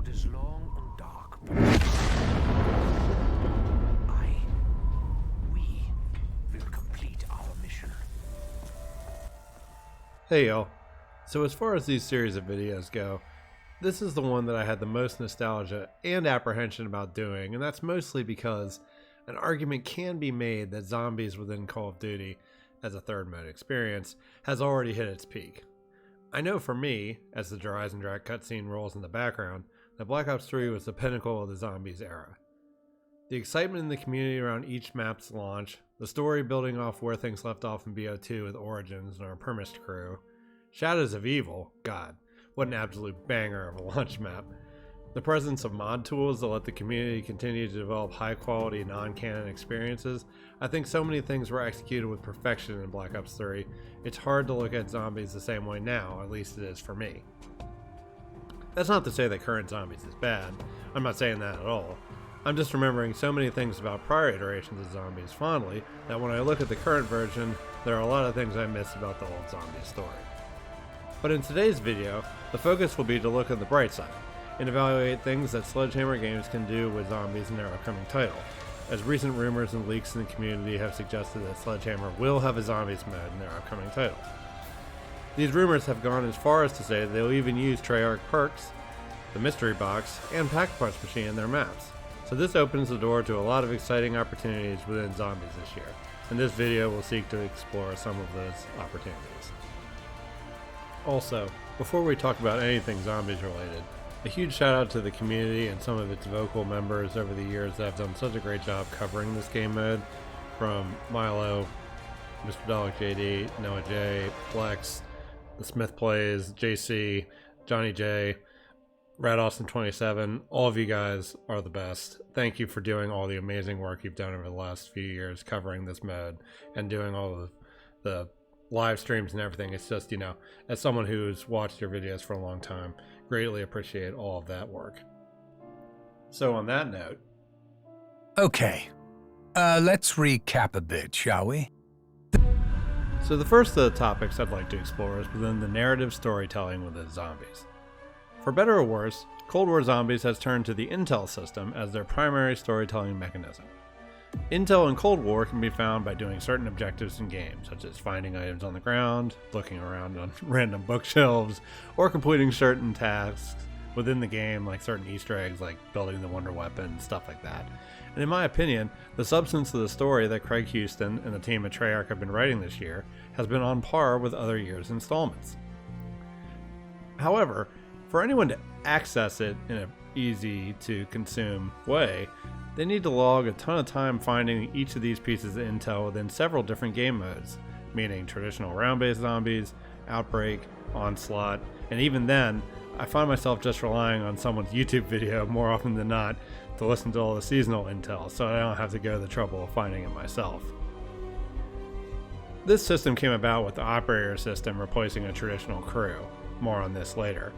road is long and dark, but we will complete our mission. Hey y'all, so as far as these series of videos go, this is the one that I had the most nostalgia and apprehension about doing, and that's mostly because an argument can be made that zombies within Call of Duty, as a third mode experience, has already hit its peak. I know for me, as the Horizon Drag cutscene rolls in the background, that Black Ops 3 was the pinnacle of the zombies era. The excitement in the community around each map's launch, the story building off where things left off in BO2 with Origins and our Permist crew, Shadows of Evil, god, what an absolute banger of a launch map. The presence of mod tools that let the community continue to develop high quality non-canon experiences. I think so many things were executed with perfection in Black Ops 3. It's hard to look at zombies the same way now, at least it is for me. That's not to say that current zombies is bad. I'm not saying that at all. I'm just remembering so many things about prior iterations of zombies fondly that when I look at the current version, there are a lot of things I miss about the old zombie story. But in today's video, the focus will be to look at the bright side and evaluate things that Sledgehammer Games can do with zombies in their upcoming title, as recent rumors and leaks in the community have suggested that Sledgehammer will have a zombies mode in their upcoming title. These rumors have gone as far as to say they'll even use Treyarch perks, the mystery box, and pack-punch machine in their maps. So this opens the door to a lot of exciting opportunities within zombies this year, and this video will seek to explore some of those opportunities. Also, before we talk about anything zombies related, a huge shout out to the community and some of its vocal members over the years that have done such a great job covering this game mode, from Milo, Mr. Dog JD, Noah J, Flex, The Smith Plays, JC, Johnny J, Red Austin 27. All of you guys are the best. Thank you for doing all the amazing work you've done over the last few years covering this mode and doing all of the live streams and everything. It's just, you know, as someone who's watched your videos for a long time, greatly appreciate all of that work. So on that note, okay, let's recap a bit, shall we? So the first of the topics I'd like to explore is within the narrative storytelling within zombies. For better or worse, Cold War Zombies has turned to the intel system as their primary storytelling mechanism. Intel in Cold War can be found by doing certain objectives in games, such as finding items on the ground, looking around on random bookshelves, or completing certain tasks within the game, like certain Easter eggs like building the wonder weapon, stuff like that. And in my opinion, the substance of the story that Craig Houston and the team at Treyarch have been writing this year has been on par with other years' installments. However, for anyone to access it in an easy to consume way, they need to log a ton of time finding each of these pieces of intel within several different game modes, meaning traditional round-based zombies, Outbreak, Onslaught, and even then, I find myself just relying on someone's YouTube video more often than not to listen to all the seasonal intel, so I don't have to go to the trouble of finding it myself. This system came about with the operator system replacing a traditional crew. More on this later.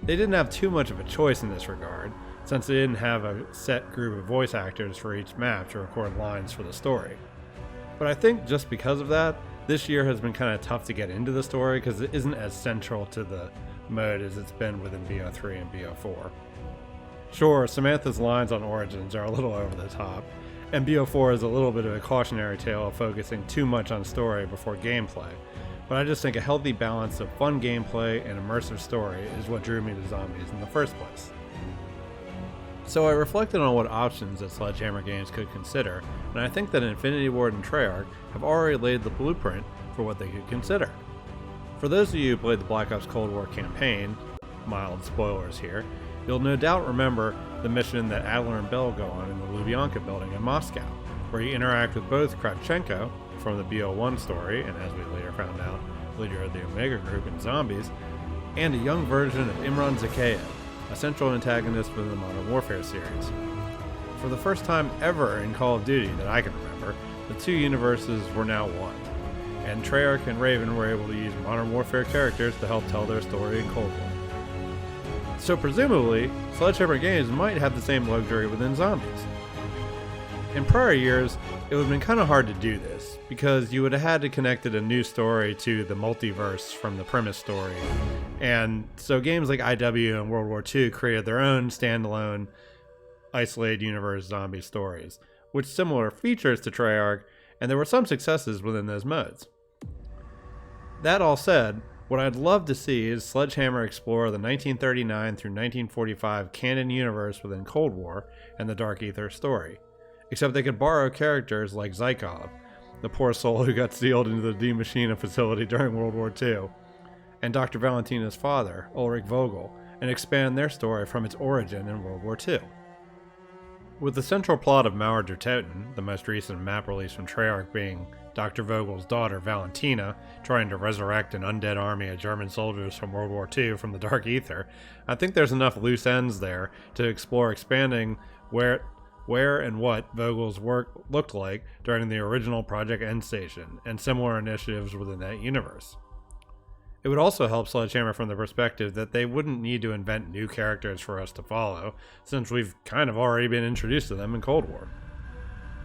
They didn't have too much of a choice in this regard, since they didn't have a set group of voice actors for each map to record lines for the story. But I think just because of that, this year has been kind of tough to get into the story because it isn't as central to the mode as it's been within BO3 and BO4. Sure, Samantha's lines on Origins are a little over the top, and BO4 is a little bit of a cautionary tale of focusing too much on story before gameplay, but I just think a healthy balance of fun gameplay and immersive story is what drew me to zombies in the first place. So I reflected on what options that Sledgehammer Games could consider, and I think that Infinity Ward and Treyarch have already laid the blueprint for what they could consider. For those of you who played the Black Ops Cold War campaign, mild spoilers here, you'll no doubt remember the mission that Adler and Bell go on in the Lubyanka building in Moscow, where you interact with both Kravchenko from the BO1 story, and as we later found out, leader of the Omega Group in Zombies, and a young version of Imran Zakhaev, a central antagonist within the Modern Warfare series. For the first time ever in Call of Duty that I can remember, the two universes were now one, and Treyarch and Raven were able to use Modern Warfare characters to help tell their story in Cold War. So presumably, Sledgehammer Games might have the same luxury within Zombies. In prior years, it would have been kind of hard to do this, because you would have had to connect a new story to the multiverse from the premise story. And so games like IW and World War II created their own standalone, isolated universe zombie stories, with similar features to Treyarch, and there were some successes within those modes. That all said, what I'd love to see is Sledgehammer explore the 1939 through 1945 canon universe within Cold War and the Dark Ether story. Except they could borrow characters like Zykov, the poor soul who got sealed into the Die Maschine facility during World War II, and Dr. Valentina's father, Ulrich Vogel, and expand their story from its origin in World War II. With the central plot of Mauer der Toten, the most recent map release from Treyarch being Dr. Vogel's daughter Valentina trying to resurrect an undead army of German soldiers from World War II from the Dark Ether, I think there's enough loose ends there to explore expanding where and what Vogel's work looked like during the original Project Endstation and similar initiatives within that universe. It would also help Sledgehammer from the perspective that they wouldn't need to invent new characters for us to follow, since we've kind of already been introduced to them in Cold War.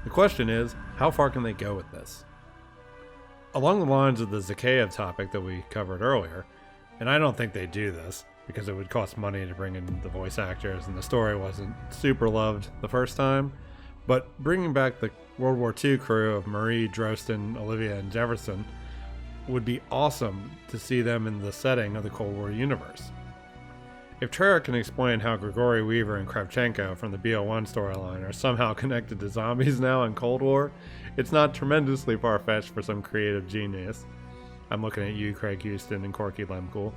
The question is, how far can they go with this? Along the lines of the Zakhaev topic that we covered earlier, and I don't think they do this, because it would cost money to bring in the voice actors and the story wasn't super loved the first time, but bringing back the World War II crew of Marie, Drostin, Olivia, and Jefferson would be awesome to see them in the setting of the Cold War universe. If Treyarch can explain how Grigory Weaver and Kravchenko from the BO1 storyline are somehow connected to zombies now in Cold War, it's not tremendously far-fetched for some creative genius. I'm looking at you, Craig Houston and Corky Lemkool,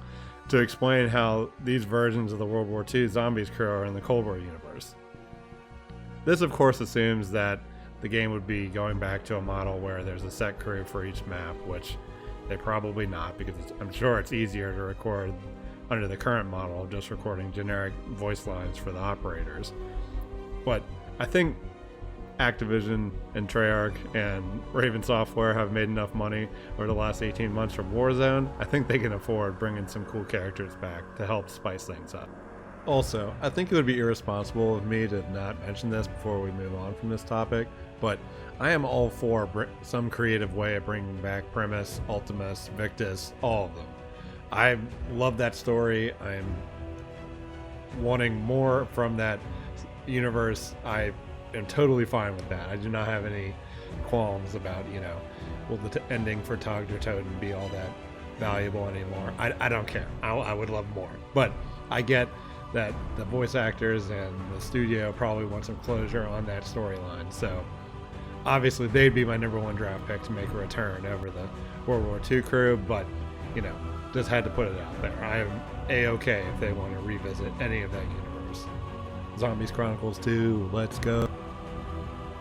to explain how these versions of the World War II zombies crew are in the Cold War universe. This of course assumes that the game would be going back to a model where there's a set crew for each map, which they probably not, because I'm sure it's easier to record under the current model of just recording generic voice lines for the operators. But I think Activision and Treyarch and Raven Software have made enough money over the last 18 months from Warzone. I think they can afford bringing some cool characters back to help spice things up. Also, I think it would be irresponsible of me to not mention this before we move on from this topic, but I am all for some creative way of bringing back Primus, Ultimus, Victus, all of them. I love that story. I'm wanting more from that universe. I am totally fine with that. I do not have any qualms about, will the ending for Tag der Toten be all that valuable anymore? I don't care. I would love more. But I get that the voice actors and the studio probably want some closure on that storyline. So obviously they'd be my number one draft pick to make a return over the World War II crew, but just had to put it out there. I am A-okay if they want to revisit any of that universe. Zombies Chronicles 2, let's go.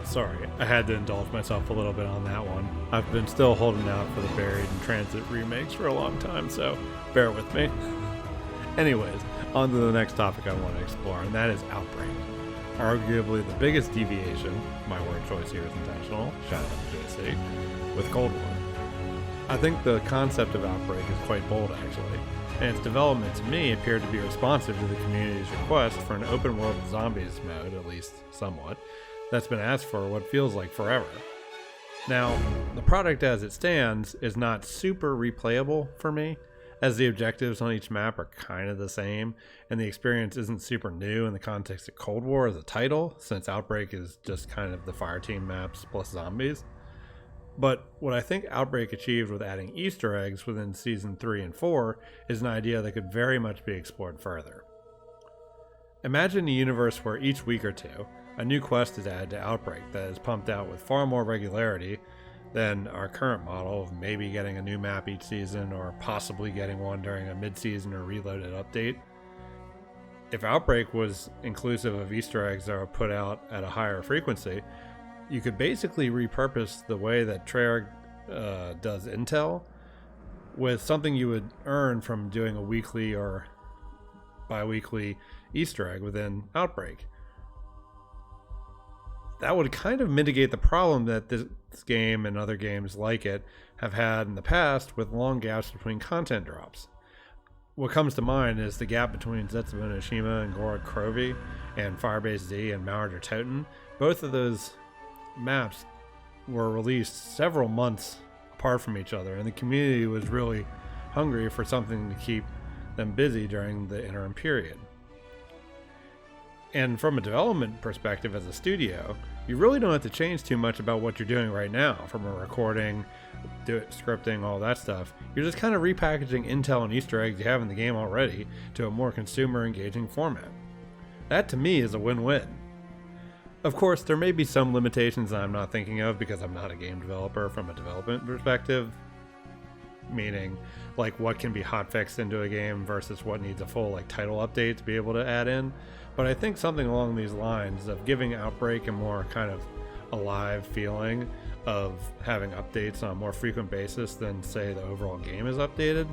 Sorry, I had to indulge myself a little bit on that one. I've been still holding out for the Buried and Transit remakes for a long time, so bear with me. Anyways, on to the next topic I want to explore, and that is Outbreak. Arguably the biggest deviation, my word choice here is intentional, shout out to JC, with Cold War. I think the concept of Outbreak is quite bold actually, and its development to me appeared to be responsive to the community's request for an open world zombies mode, at least somewhat, that's been asked for what feels like forever. Now, the product as it stands is not super replayable for me, as the objectives on each map are kind of the same, and the experience isn't super new in the context of Cold War as a title, since Outbreak is just kind of the fireteam maps plus zombies. But what I think Outbreak achieved with adding Easter eggs within Season 3 and 4 is an idea that could very much be explored further. Imagine a universe where each week or two, a new quest is added to Outbreak that is pumped out with far more regularity than our current model of maybe getting a new map each season or possibly getting one during a mid-season or reloaded update. If Outbreak was inclusive of Easter eggs that are put out at a higher frequency, you could basically repurpose the way that Treyarch does intel with something you would earn from doing a weekly or bi-weekly Easter egg within Outbreak. That would kind of mitigate the problem that this game and other games like it have had in the past with long gaps between content drops. What comes to mind is the gap between Zetsubo no Shima and Gorod Krovi and Firebase Z and Mauer der Toten. Both of those maps were released several months apart from each other, and the community was really hungry for something to keep them busy during the interim period. And from a development perspective as a studio, you really don't have to change too much about what you're doing right now, from a recording, scripting, all that stuff. You're just kind of repackaging intel and Easter eggs you have in the game already to a more consumer engaging format. That to me is a win-win. Of course, there may be some limitations that I'm not thinking of because I'm not a game developer from a development perspective, meaning like what can be hotfixed into a game versus what needs a full like title update to be able to add in. But I think something along these lines of giving Outbreak a more kind of alive feeling of having updates on a more frequent basis than say the overall game is updated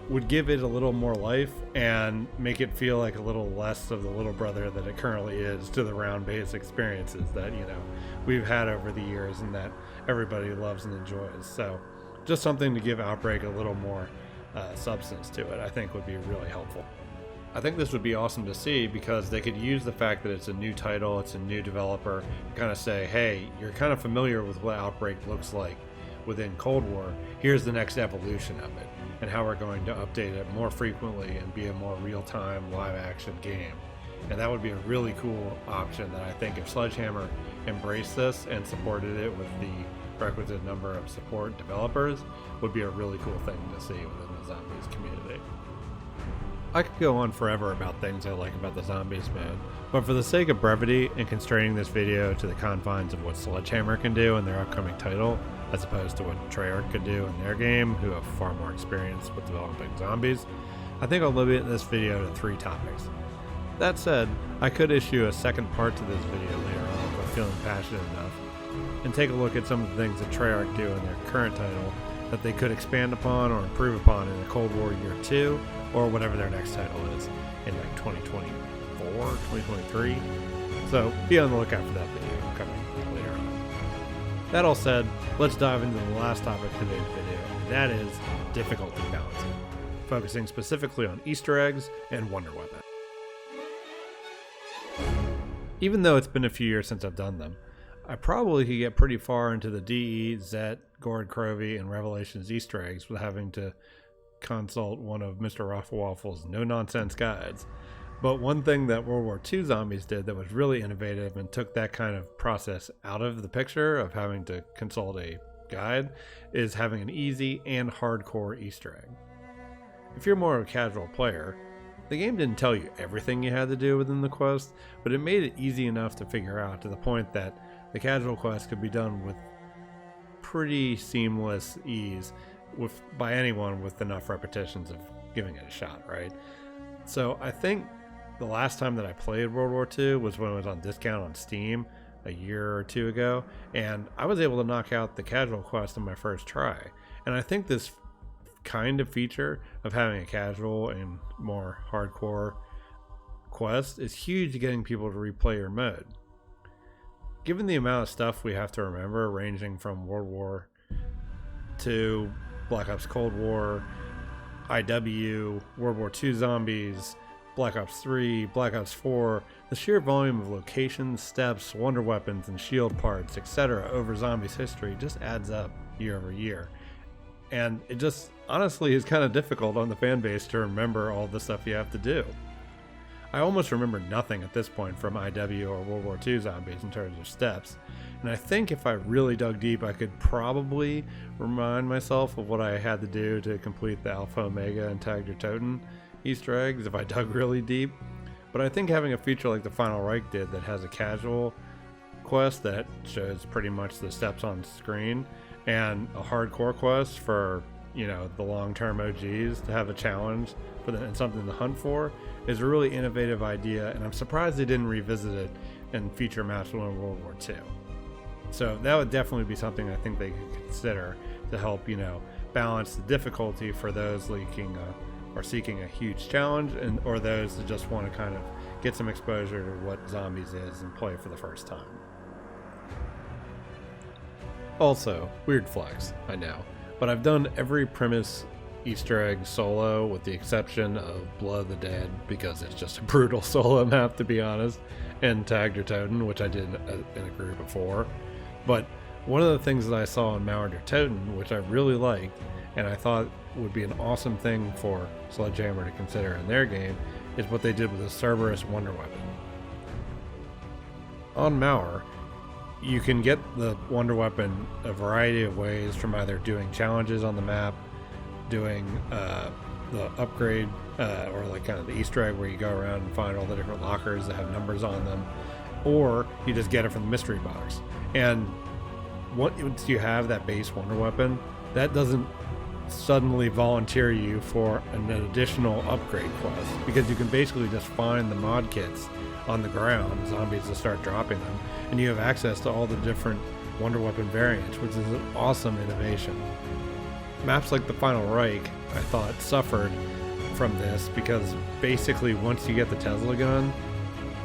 would give it a little more life and make it feel like a little less of the little brother that it currently is to the round-based experiences that, you know, we've had over the years and that everybody loves and enjoys. So just something to give Outbreak a little more substance to it, I think would be really helpful. I think this would be awesome to see because they could use the fact that it's a new title, it's a new developer, kind of say, hey, you're kind of familiar with what Outbreak looks like within Cold War. Here's the next evolution of it and how we're going to update it more frequently and be a more real-time live-action game. And that would be a really cool option that I think if Sledgehammer embraced this and supported it with the requisite number of support developers would be a really cool thing to see within the Zombies community. I could go on forever about things I like about the Zombies mode, but for the sake of brevity and constraining this video to the confines of what Sledgehammer can do in their upcoming title, as opposed to what Treyarch could do in their game, who have far more experience with developing zombies, I think I'll limit this video to 3 topics. That said, I could issue a second part to this video later on if I'm feeling passionate enough, and take a look at some of the things that Treyarch do in their current title that they could expand upon or improve upon in the Cold War Year 2, or whatever their next title is in like 2024, 2023. So be on the lookout for that video coming later on. That all said, let's dive into the last topic of today's video, and that is difficulty balancing, focusing specifically on Easter eggs and Wonder Weapon. Even though it's been a few years since I've done them, I probably could get pretty far into the DE, Zet, Gord Crovey, and Revelations Easter eggs without having to consult one of Mr. Rafflewaffle's no-nonsense guides. But one thing that World War II Zombies did that was really innovative and took that kind of process out of the picture of having to consult a guide is having an easy and hardcore Easter egg. If you're more of a casual player, the game didn't tell you everything you had to do within the quest, but it made it easy enough to figure out to the point that the casual quest could be done with pretty seamless ease by anyone with enough repetitions of giving it a shot, right? So I think the last time that I played World War II was when it was on discount on Steam a year or 2 ago, and I was able to knock out the casual quest in my first try. And I think this kind of feature of having a casual and more hardcore quest is huge to getting people to replay your mode. Given the amount of stuff we have to remember, ranging from World War II, Black Ops Cold War, IW, World War II Zombies, Black Ops 3, Black Ops 4, the sheer volume of locations, steps, wonder weapons, and shield parts, etc. over Zombies history just adds up year over year. And it just honestly is kind of difficult on the fan base to remember all the stuff you have to do. I almost remember nothing at this point from IW or World War II Zombies in terms of steps, and I think if I really dug deep I could probably remind myself of what I had to do to complete the Alpha Omega and Tag Your Toten Easter eggs if I dug really deep. But I think having a feature like the Final Reich did that has a casual quest that shows pretty much the steps on screen and a hardcore quest for, you know, the long-term OGs to have a challenge for and something to hunt for is a really innovative idea, and I'm surprised they didn't revisit it and feature Match 1 in World War II. So that would definitely be something I think they could consider to help, you know, balance the difficulty for those seeking a huge challenge, and or those that just want to kind of get some exposure to what Zombies is and play for the first time. Also, weird flex, I know, but I've done every premise Easter egg solo with the exception of Blood of the Dead because it's just a brutal solo map, to be honest, and Tag Your Toten, which I did in a group before. But One of the things that I saw in Mauer der Toten, which I really liked, and I thought would be an awesome thing for Sledgehammer to consider in their game, is what they did with the Cerberus Wonder Weapon. On Mauer, you can get the Wonder Weapon a variety of ways, from either doing challenges on the map, doing the upgrade, or like kind of the Easter egg where you go around and find all the different lockers that have numbers on them, or you just get it from the mystery box. And once you have that base Wonder Weapon, that doesn't suddenly volunteer you for an additional upgrade quest, because you can basically just find the mod kits on the ground, zombies to start dropping them, and you have access to all the different Wonder Weapon variants, which is an awesome innovation. Maps like the Final Reich, I thought, suffered from this, because basically once you get the Tesla gun,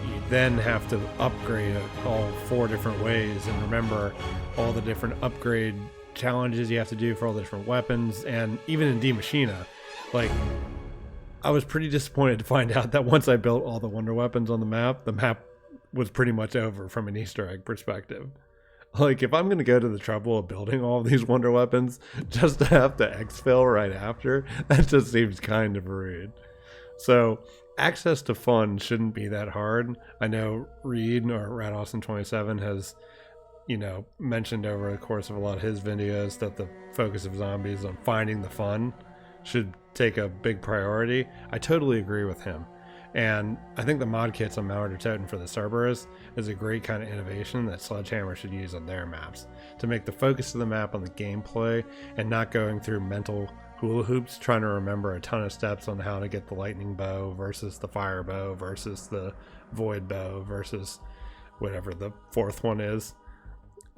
you then have to upgrade it all 4 different ways, and remember all the different upgrade challenges you have to do for all the different weapons. And even in Die Maschine, like, I was pretty disappointed to find out that once I built all the Wonder Weapons on the map was pretty much over from an Easter egg perspective. Like, if I'm going to go to the trouble of building all of these Wonder Weapons just to have to exfil right after, that just seems kind of rude. So access to fun shouldn't be that hard. I know Reed, or Rat Austin 27, has, mentioned over the course of a lot of his videos that the focus of zombies on finding the fun should take a big priority. I totally agree with him. And I think the mod kits on Mauer der Toten for the Cerberus is a great kind of innovation that Sledgehammer should use on their maps, to make the focus of the map on the gameplay and not going through mental hula hoops trying to remember a ton of steps on how to get the lightning bow versus the fire bow versus the void bow versus whatever the 4th one is.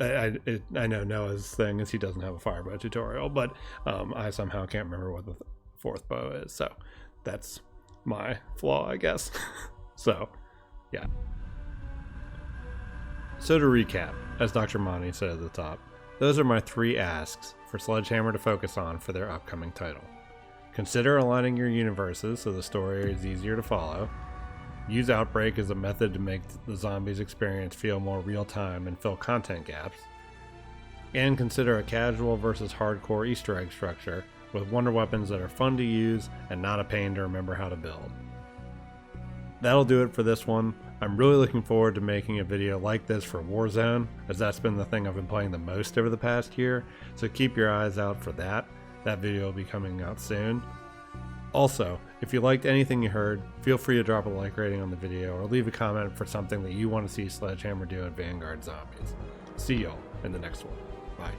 I know Noah's thing is he doesn't have a fire bow tutorial, but I somehow can't remember what the 4th bow is, so that's my flaw, I guess. So yeah. So to recap, as Dr. Monty said at the top, those are my 3 asks for Sledgehammer to focus on for their upcoming title. Consider aligning your universes so the story is easier to follow. Use Outbreak as a method to make the zombies experience feel more real-time and fill content gaps. And consider a casual versus hardcore Easter egg structure with Wonder Weapons that are fun to use and not a pain to remember how to build. That'll do it for this one. I'm really looking forward to making a video like this for Warzone, as that's been the thing I've been playing the most over the past year, so keep your eyes out for that. That video will be coming out soon. Also, if you liked anything you heard, feel free to drop a like rating on the video or leave a comment for something that you want to see Sledgehammer do in Vanguard Zombies. See y'all in the next one. Bye.